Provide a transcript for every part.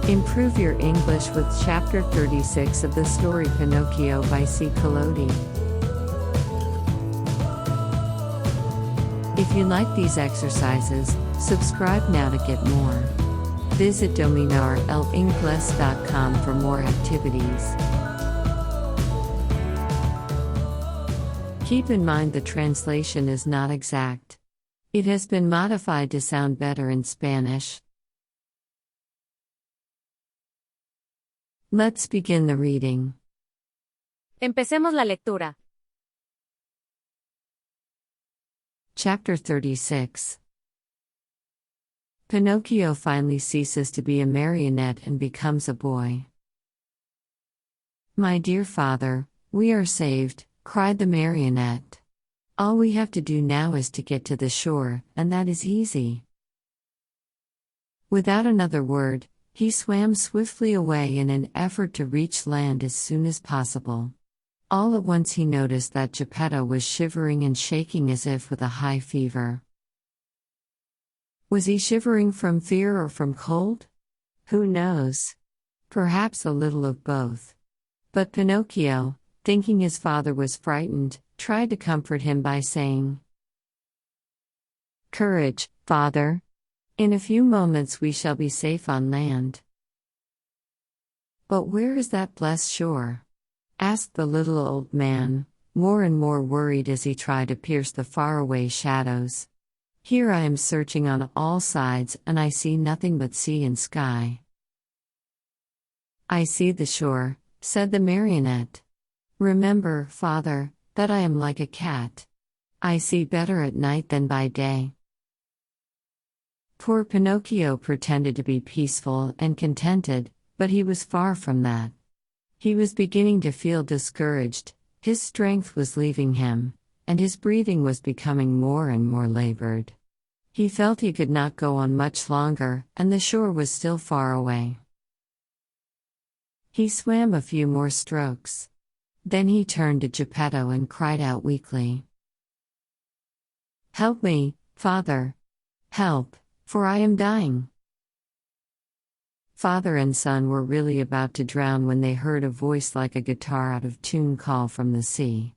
Improve your English with Chapter 36 of the story Pinocchio by Collodi. If you like these exercises, subscribe now to get more. Visit dominarelingles.com for more activities. Keep in mind the translation is not exact. It has been modified to sound better in Spanish. Let's begin the reading. Empecemos la lectura. Chapter 36. Pinocchio finally ceases to be a marionette and becomes a boy. "My dear father, we are saved," cried the marionette. "All we have to do now is to get to the shore, and that is easy." Without another word, he swam swiftly away in an effort to reach land as soon as possible. All at once he noticed that Geppetto was shivering and shaking as if with a high fever. Was he shivering from fear or from cold? Who knows? Perhaps a little of both. But Pinocchio, thinking his father was frightened, tried to comfort him by saying, "Courage, father. In a few moments we shall be safe on land." "But where is that blessed shore?" asked the little old man, more and more worried as he tried to pierce the faraway shadows. "Here I am searching on all sides and I see nothing but sea and sky." "I see the shore," said the marionette. "Remember, father, that I am like a cat. I see better at night than by day." Poor Pinocchio pretended to be peaceful and contented, but he was far from that. He was beginning to feel discouraged, his strength was leaving him, and his breathing was becoming more and more labored. He felt he could not go on much longer, and the shore was still far away. He swam a few more strokes. Then he turned to Geppetto and cried out weakly, "Help me, father! Help, for I am dying." Father and son were really about to drown when they heard a voice like a guitar out of tune call from the sea.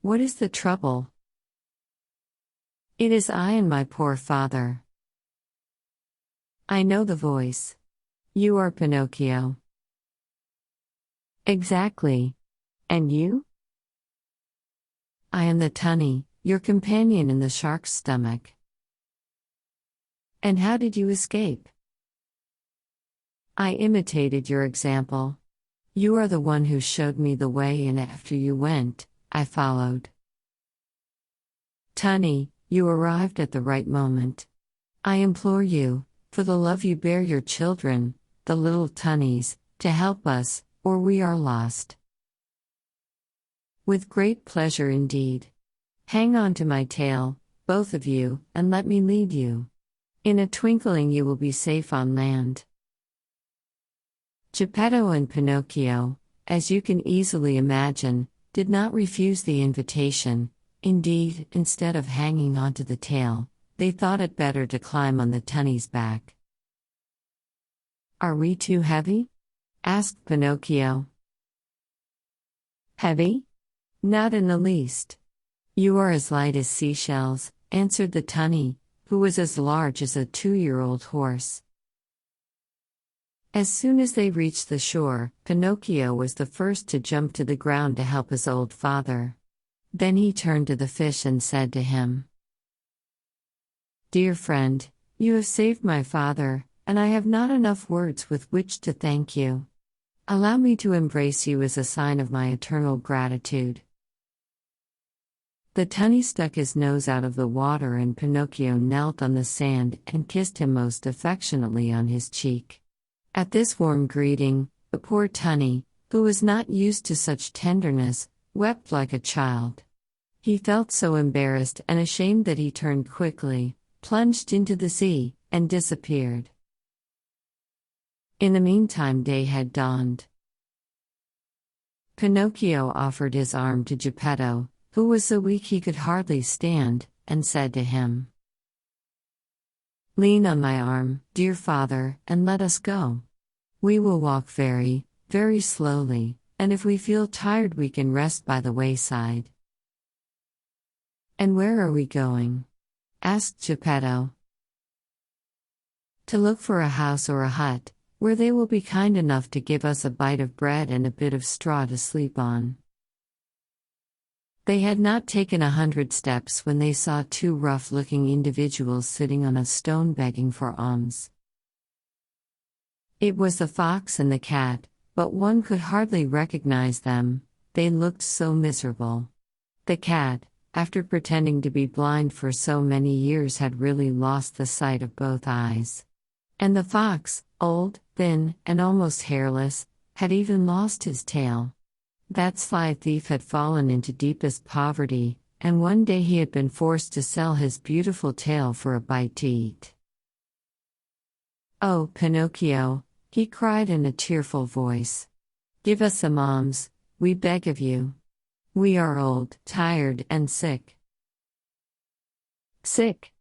"What is the trouble?" "It is I and my poor father." "I know the voice. You are Pinocchio." "Exactly. And you?" "I am the tunny, your companion in the shark's stomach." "And how did you escape?" "I imitated your example. You are the one who showed me the way, and after you went, I followed." "Tunny, you arrived at the right moment. I implore you, for the love you bear your children, the little tunnies, to help us, or we are lost." "With great pleasure indeed. Hang on to my tail, both of you, and let me lead you. In a twinkling you will be safe on land." Geppetto and Pinocchio, as you can easily imagine, did not refuse the invitation. Indeed, instead of hanging onto the tail, they thought it better to climb on the tunny's back. "Are we too heavy?" asked Pinocchio. "Heavy? Not in the least. You are as light as seashells," answered the tunny, who was as large as a 2-year-old horse. As soon as they reached the shore, Pinocchio was the first to jump to the ground to help his old father. Then he turned to the fish and said to him, "Dear friend, you have saved my father, and I have not enough words with which to thank you. Allow me to embrace you as a sign of my eternal gratitude." The tunny stuck his nose out of the water and Pinocchio knelt on the sand and kissed him most affectionately on his cheek. At this warm greeting, the poor tunny, who was not used to such tenderness, wept like a child. He felt so embarrassed and ashamed that he turned quickly, plunged into the sea, and disappeared. In the meantime, day had dawned. Pinocchio offered his arm to Geppetto, who was so weak he could hardly stand, and said to him, Lean on my arm, dear father, and let us go. We will walk very, very slowly, and if we feel tired we can rest by the wayside. And where are we going? Asked Geppetto. To look for a house or a hut, where they will be kind enough to give us a bite of bread and a bit of straw to sleep on. They had not taken 100 steps when they saw two rough-looking individuals sitting on a stone begging for alms. It was the fox and the cat, but one could hardly recognize them, they looked so miserable. The cat, after pretending to be blind for so many years, had really lost the sight of both eyes. And the fox, old, thin, and almost hairless, had even lost his tail. That sly thief had fallen into deepest poverty, and one day he had been forced to sell his beautiful tail for a bite to eat. "Oh, Pinocchio," he cried in a tearful voice. "Give us some alms, we beg of you. We are old, tired, and sick." "Sick,"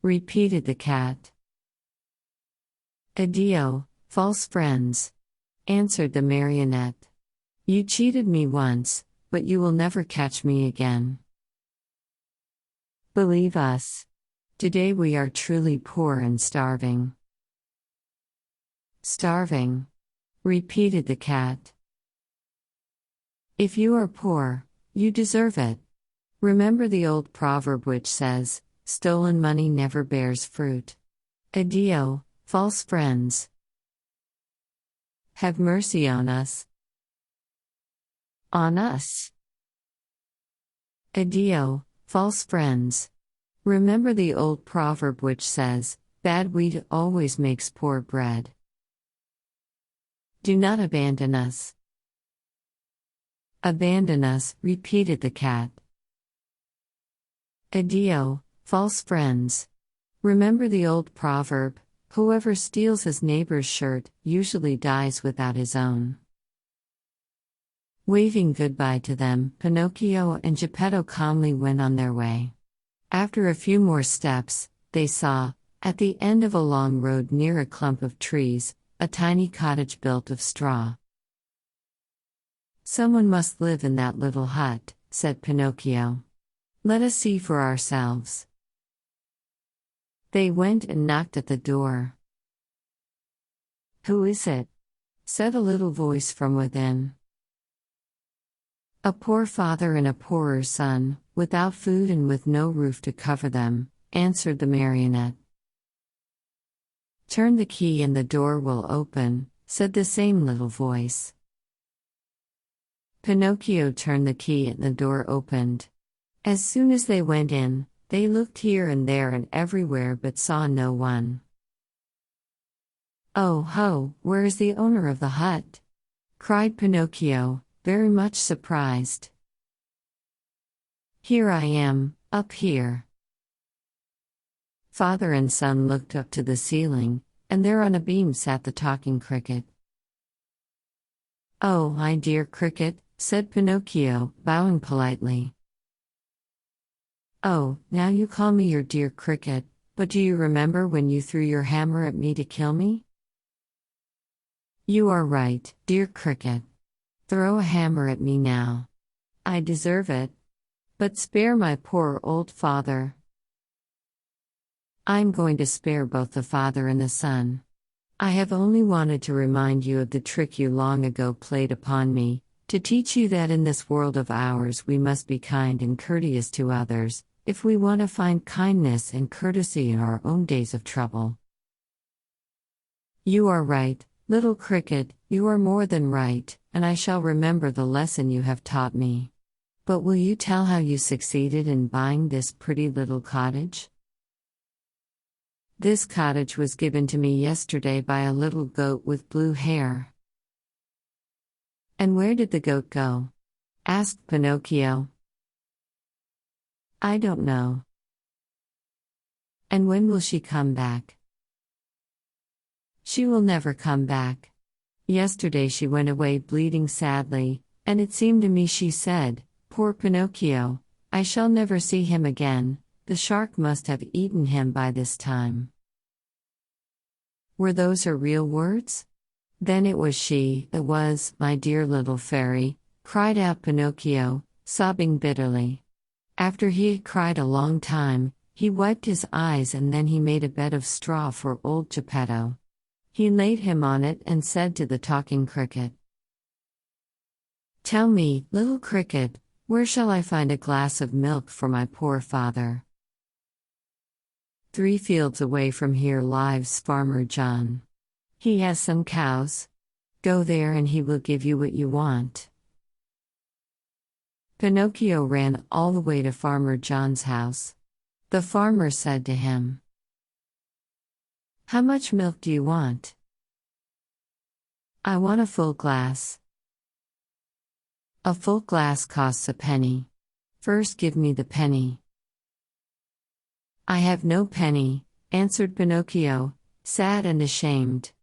repeated the cat. "Addio, false friends," answered the marionette. "You cheated me once, but you will never catch me again. Believe us. Today we are truly poor and starving." "Starving," repeated the cat. "If you are poor, you deserve it. Remember the old proverb which says, 'Stolen money never bears fruit.' Addio, false friends. Have mercy on us. On us. Addio, false friends. Remember the old proverb which says, 'Bad wheat always makes poor bread.' Do not abandon us." "Abandon us," repeated the cat. "Addio, false friends. Remember the old proverb, 'Whoever steals his neighbor's shirt usually dies without his own.'" Waving goodbye to them, Pinocchio and Geppetto calmly went on their way. After a few more steps, they saw, at the end of a long road near a clump of trees, a tiny cottage built of straw. "Someone must live in that little hut," said Pinocchio. "Let us see for ourselves." They went and knocked at the door. "Who is it?" said a little voice from within. "A poor father and a poorer son, without food and with no roof to cover them," answered the marionette. "Turn the key and the door will open," said the same little voice. Pinocchio turned the key and the door opened. As soon as they went in, they looked here and there and everywhere but saw no one. "Oh ho, where is the owner of the hut?" cried Pinocchio, very much surprised. "Here I am, up here." Father and son looked up to the ceiling, and there on a beam sat the talking cricket. "Oh, my dear cricket," said Pinocchio, bowing politely. "Oh, now you call me your dear cricket, but do you remember when you threw your hammer at me to kill me?" "You are right, dear cricket. Throw a hammer at me now. I deserve it. But spare my poor old father." "I'm going to spare both the father and the son. I have only wanted to remind you of the trick you long ago played upon me, to teach you that in this world of ours we must be kind and courteous to others, if we want to find kindness and courtesy in our own days of trouble." "You are right, little cricket, you are more than right, and I shall remember the lesson you have taught me. But will you tell how you succeeded in buying this pretty little cottage?" "This cottage was given to me yesterday by a little goat with blue hair." "And where did the goat go?" asked Pinocchio. "I don't know." "And when will she come back?" "She will never come back. Yesterday she went away bleeding sadly, and it seemed to me she said, 'Poor Pinocchio, I shall never see him again, the shark must have eaten him by this time.'" Were those her real words? Then it was she, it was, my dear little fairy, cried out Pinocchio, sobbing bitterly. After he had cried a long time, he wiped his eyes and then he made a bed of straw for old Geppetto. He laid him on it and said to the talking cricket, "Tell me, little cricket, where shall I find a glass of milk for my poor father?" 3 fields away from here lives Farmer John. He has some cows. Go there and he will give you what you want. Pinocchio ran all the way to Farmer John's house. The farmer said to him, "How much milk do you want?" "I want a full glass." "A full glass costs a penny. First give me the penny." "I have no penny," answered Pinocchio, sad and ashamed.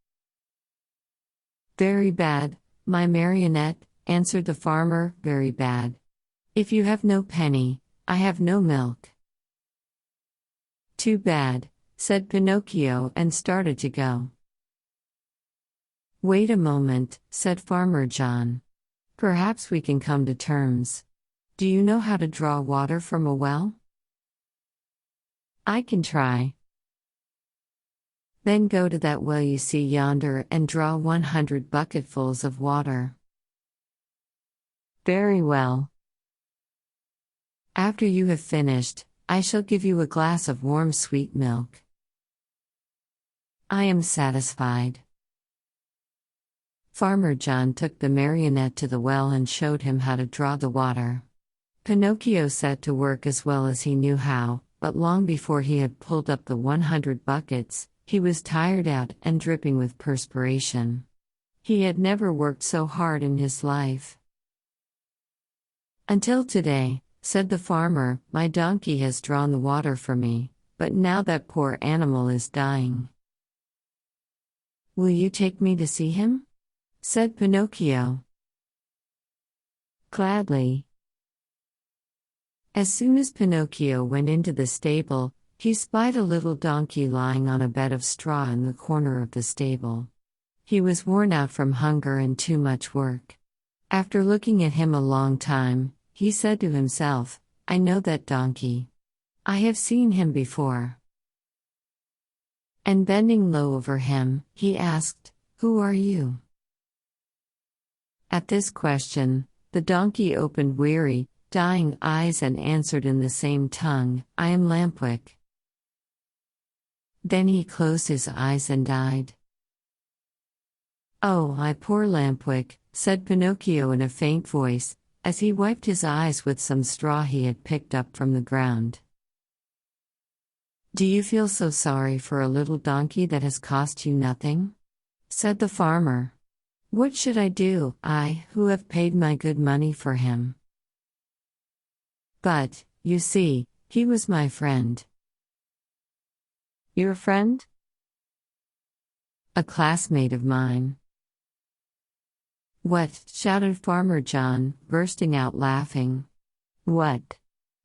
"Very bad, my marionette," answered the farmer, "very bad. If you have no penny, I have no milk." "Too bad," said Pinocchio and started to go. "Wait a moment," said Farmer John. "Perhaps we can come to terms. Do you know how to draw water from a well?" "I can try." "Then go to that well you see yonder and draw 100 bucketfuls of water." "Very well. After you have finished, I shall give you a glass of warm sweet milk." "I am satisfied." Farmer John took the marionette to the well and showed him how to draw the water. Pinocchio set to work as well as he knew how, but long before he had pulled up the 100 buckets, he was tired out and dripping with perspiration. He had never worked so hard in his life. "Until today," said the farmer, "my donkey has drawn the water for me, but now that poor animal is dying." "Will you take me to see him?" said Pinocchio. "Gladly." As soon as Pinocchio went into the stable, he spied a little donkey lying on a bed of straw in the corner of the stable. He was worn out from hunger and too much work. After looking at him a long time, he said to himself, "I know that donkey. I have seen him before." And bending low over him, he asked, "Who are you?" At this question, the donkey opened weary, dying eyes and answered in the same tongue, "I am Lampwick." Then he closed his eyes and died. "Oh, my poor Lampwick," said Pinocchio in a faint voice, as he wiped his eyes with some straw he had picked up from the ground. "Do you feel so sorry for a little donkey that has cost you nothing?" said the farmer. "What should I do, I, who have paid my good money for him?" "But, you see, he was my friend." "Your friend?" "A classmate of mine." "What?" shouted Farmer John, bursting out laughing. "What?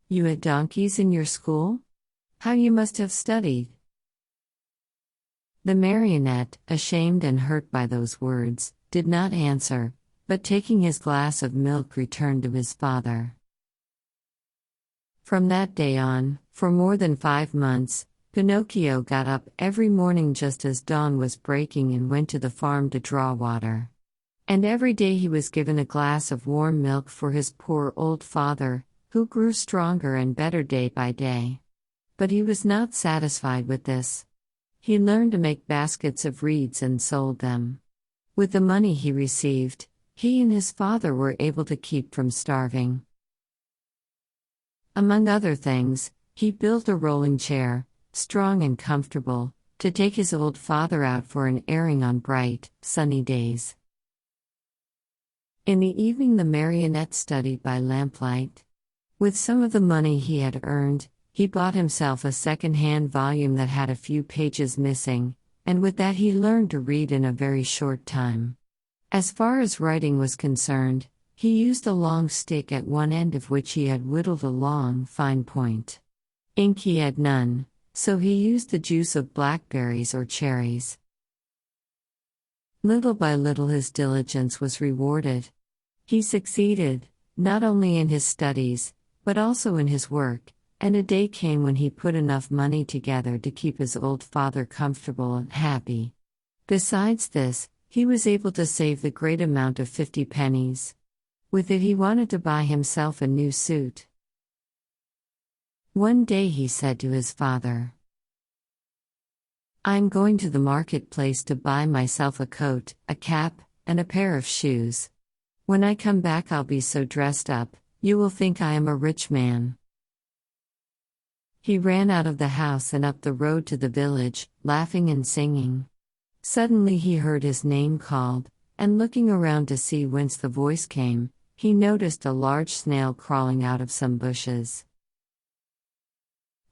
You had donkeys in your school? How you must have studied!" The marionette, ashamed and hurt by those words, did not answer, but taking his glass of milk returned to his father. From that day on, for more than 5 months, Pinocchio got up every morning just as dawn was breaking and went to the farm to draw water. And every day he was given a glass of warm milk for his poor old father, who grew stronger and better day by day. But he was not satisfied with this. He learned to make baskets of reeds and sold them. With the money he received, he and his father were able to keep from starving. Among other things, he built a rolling chair, strong and comfortable, to take his old father out for an airing on bright, sunny days. In the evening the marionette studied by lamplight. With some of the money he had earned, he bought himself a second-hand volume that had a few pages missing, and with that he learned to read in a very short time. As far as writing was concerned, he used a long stick at one end of which he had whittled a long, fine point. Ink he had none, so he used the juice of blackberries or cherries. Little by little his diligence was rewarded. He succeeded, not only in his studies, but also in his work, and a day came when he put enough money together to keep his old father comfortable and happy. Besides this, he was able to save the great amount of 50 pennies. With it he wanted to buy himself a new suit. One day he said to his father, "I'm going to the marketplace to buy myself a coat, a cap, and a pair of shoes. When I come back I'll be so dressed up, you will think I am a rich man." He ran out of the house and up the road to the village, laughing and singing. Suddenly he heard his name called, and looking around to see whence the voice came, he noticed a large snail crawling out of some bushes.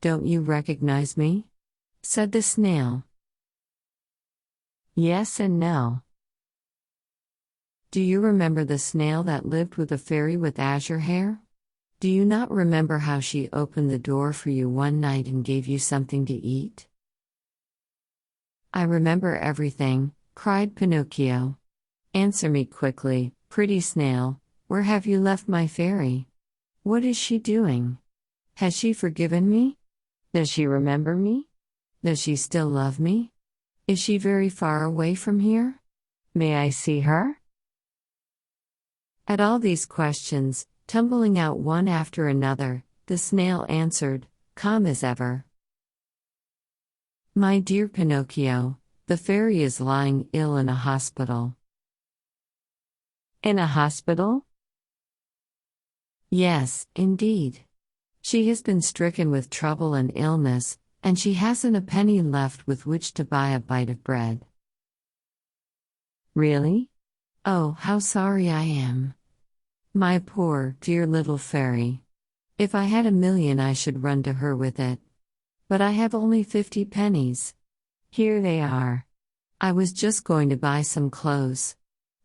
"Don't you recognize me?" said the snail. "Yes and no." "Do you remember the snail that lived with a fairy with azure hair? Do you not remember how she opened the door for you one night and gave you something to eat?" "I remember everything," cried Pinocchio. "Answer me quickly, pretty snail, where have you left my fairy? What is she doing? Has she forgiven me? Does she remember me? Does she still love me? Is she very far away from here? May I see her?" At all these questions, tumbling out one after another, the snail answered, calm as ever. "My dear Pinocchio, the fairy is lying ill in a hospital." "In a hospital?" "Yes, indeed. She has been stricken with trouble and illness, and she hasn't a penny left with which to buy a bite of bread." "Really? Oh, how sorry I am. My poor, dear little fairy. If I had 1,000,000 I should run to her with it. But I have only 50 pennies. Here they are. I was just going to buy some clothes.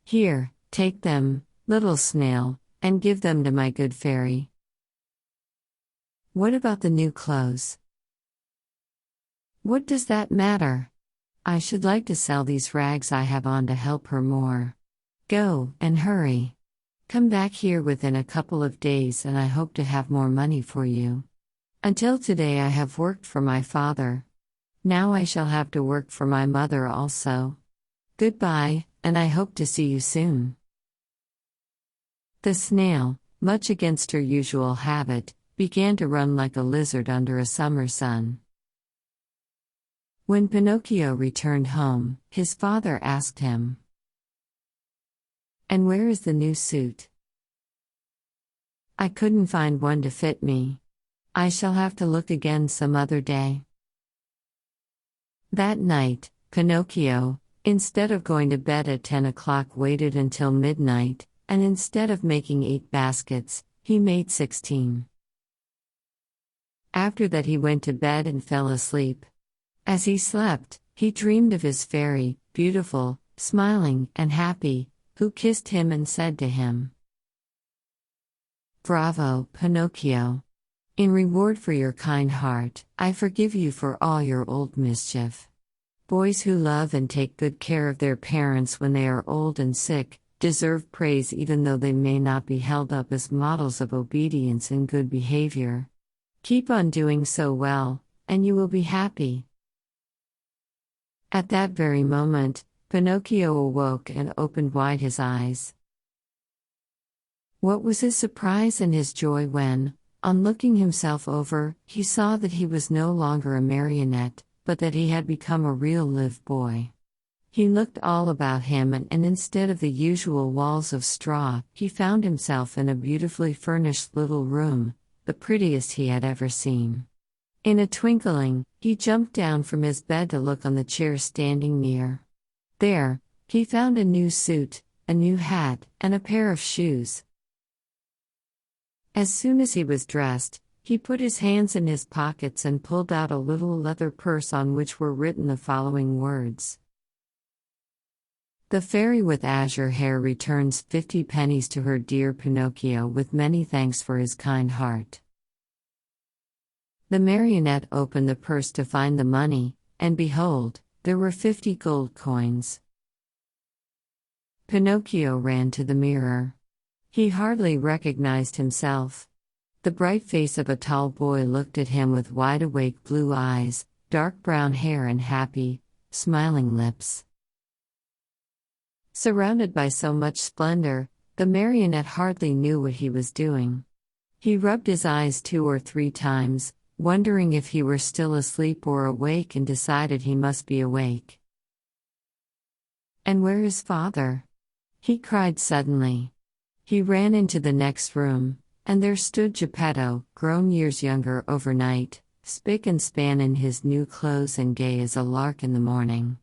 Here, take them, little snail, and give them to my good fairy." "What about the new clothes?" "What does that matter? I should like to sell these rags I have on to help her more. Go, and hurry. Come back here within a couple of days and I hope to have more money for you. Until today I have worked for my father. Now I shall have to work for my mother also. Goodbye, and I hope to see you soon." The snail, much against her usual habit, began to run like a lizard under a summer sun. When Pinocchio returned home, his father asked him, "And where is the new suit?" "I couldn't find one to fit me. I shall have to look again some other day." That night, Pinocchio, instead of going to bed at 10 o'clock, waited until midnight, and instead of making 8 baskets, he made 16. After that he went to bed and fell asleep. As he slept, he dreamed of his fairy, beautiful, smiling, and happy, who kissed him and said to him, "Bravo, Pinocchio! In reward for your kind heart, I forgive you for all your old mischief. Boys who love and take good care of their parents when they are old and sick, deserve praise even though they may not be held up as models of obedience and good behavior. Keep on doing so well, and you will be happy." At that very moment, Pinocchio awoke and opened wide his eyes. What was his surprise and his joy when, on looking himself over, he saw that he was no longer a marionette, but that he had become a real live boy. He looked all about him and instead of the usual walls of straw, he found himself in a beautifully furnished little room, the prettiest he had ever seen. In a twinkling, he jumped down from his bed to look on the chair standing near. There, he found a new suit, a new hat, and a pair of shoes. As soon as he was dressed, he put his hands in his pockets and pulled out a little leather purse on which were written the following words: "The fairy with azure hair returns 50 pennies to her dear Pinocchio with many thanks for his kind heart." The marionette opened the purse to find the money, and behold, there were 50 gold coins. Pinocchio ran to the mirror. He hardly recognized himself. The bright face of a tall boy looked at him with wide-awake blue eyes, dark brown hair and happy, smiling lips. Surrounded by so much splendor, the marionette hardly knew what he was doing. He rubbed his eyes 2 or 3 times, wondering if he were still asleep or awake, and decided he must be awake. "And where is father?" he cried suddenly. He ran into the next room, and there stood Geppetto, grown years younger overnight, spick and span in his new clothes and gay as a lark in the morning.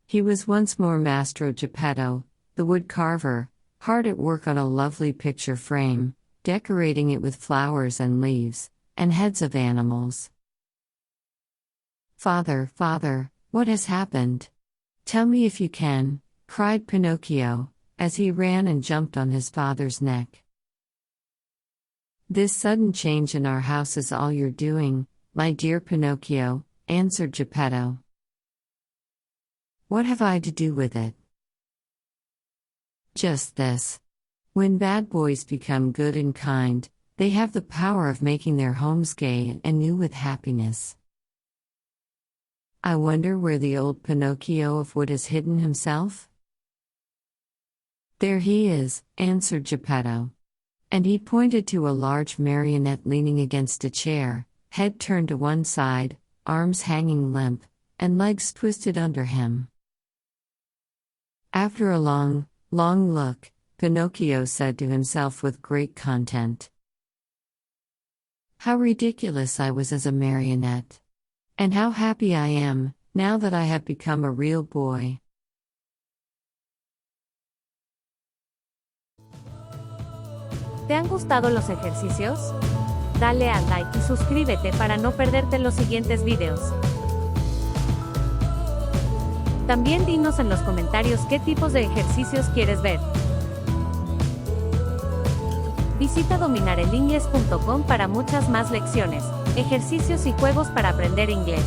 He was once more Mastro Geppetto, the wood carver, hard at work on a lovely picture frame, decorating it with flowers and leaves, and heads of animals. "Father, father, what has happened? Tell me if you can," cried Pinocchio, as he ran and jumped on his father's neck. "This sudden change in our house is all you're doing, my dear Pinocchio," answered Geppetto. "What have I to do with it?" "Just this. When bad boys become good and kind, they have the power of making their homes gay and new with happiness. I wonder where the old Pinocchio of wood has hidden himself?" "There he is," answered Geppetto. And he pointed to a large marionette leaning against a chair, head turned to one side, arms hanging limp, and legs twisted under him. After a long, long look, Pinocchio said to himself with great content, "How ridiculous I was as a marionette! And how happy I am, now that I have become a real boy." ¿Te han gustado los ejercicios? Dale a like y suscríbete para no perderte los siguientes videos. También dinos en los comentarios qué tipos de ejercicios quieres ver. Visita dominarenlinglés.com para muchas más lecciones, ejercicios y juegos para aprender inglés.